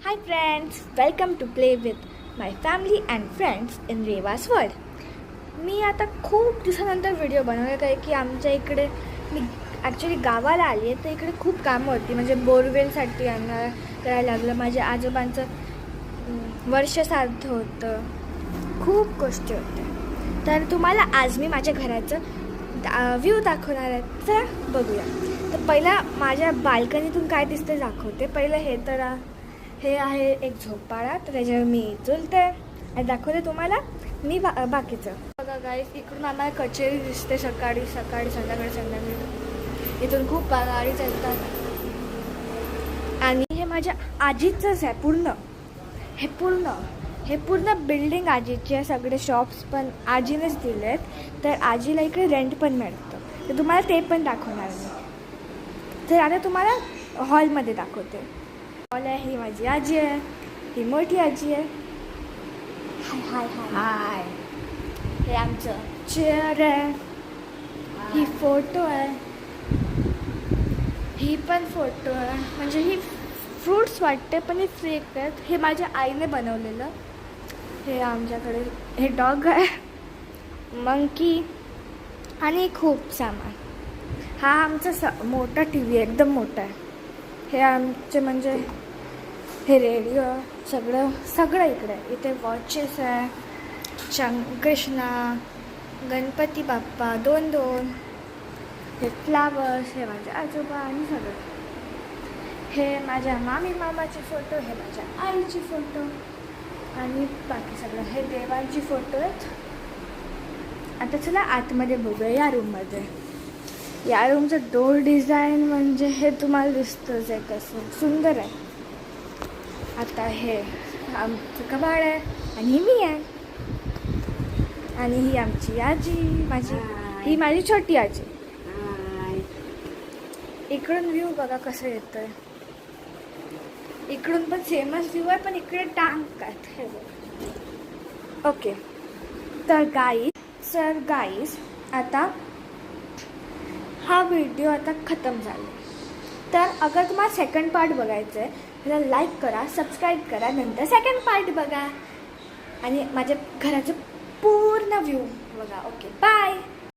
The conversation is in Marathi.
Hi friends, welcome to play with my family and friends in Reva's world. मी आता खूप दिवसानंतर व्हिडिओ बनवत आहे की आमच्या इकडे मी ॲक्च्युली गावाला आली आहे तर इकडे खूप कामं होती. म्हणजे बोरवेलसाठी यांना करायला लागलं. माझ्या आजोबांचं वर्ष श्राद्ध होतं. खूप गोष्टी होत्या. तर तुम्हाला आज मी माझ्या घराचं व्ह्यू दाखवणार आहे. तर बघूया. तर पहिला माझ्या बाल्कनीतून काय दिसतं दाखवते. पहिलं हे आहे एक झोपाळा, तर त्याच्यावर मी चुलते आणि दाखवते तुम्हाला मी बाकीचं. बघा गाईस, इकडून आम्हाला कचेरी दिसते सकाळी संध्याकाळी. इथून खूप गाडी चालतात. आणि हे माझ्या आजीचंच आहे पूर्ण. हे पूर्ण बिल्डिंग आजीची आहे. सगळे शॉप्स पण आजीनेच दिले आहेत. तर आजीला इकडे रेंट पण मिळतं. तर तुम्हाला ते पण दाखवणार मी. तर आता तुम्हाला हॉलमध्ये दाखवते. हॉल आहे. ही माझी आजी आहे. ही मोठी आजी आहे. हाय हाय हाय. हे आमचं चेअर आहे. ही फोटो आहे. ही पण फोटो आहे. म्हणजे ही फ्रूट्स वाटते पण ही फेक आहेत. हे माझ्या आईने बनवलेलं. हे आमच्याकडे हे डॉग आहे, मंकी आणि खूप सामान. हा आमचा मोठा टी व्ही एकदम मोठा आहे. हे आमचे म्हणजे हे रेडिओ सगळं इकडे आहे. इथे वॉचेस आहे. कृष्णा, गणपती बाप्पा दोन. हे फ्लावर्स. हे माझे आजोबा आणि सगळं. हे माझ्या मामाचे फोटो. हे माझ्या आईची फोटो आणि बाकी सगळं. हे देवांची फोटो आहेत. आता चला आतमध्ये बघूया या रूममध्ये. या रूमचं डोर डिझाईन म्हणजे हे तुम्हाला दिसतंच आहे कसं सुंदर आहे. आता हे आमचं कबाड आहे आणि मी आहे. आणि ही आमची आजी ही माझी छोटी आजी. इकडून व्ह्यू बघा कसं येतोय. इकडून पण सेमच व्ह्यू आहे पण इकडे टांग आहेत. हे बघ. ओके. तर गाईज आता हा व्हिडिओ आता खतम झाला. तर अगर तुम्हाला सेकंड पार्ट बघायचं आहे तर लाईक करा, सबस्क्राईब करा, नंतर सेकंड पार्ट बघा आणि माझ्या घराचं पूर्ण व्ह्यू बघा. Okay, bye.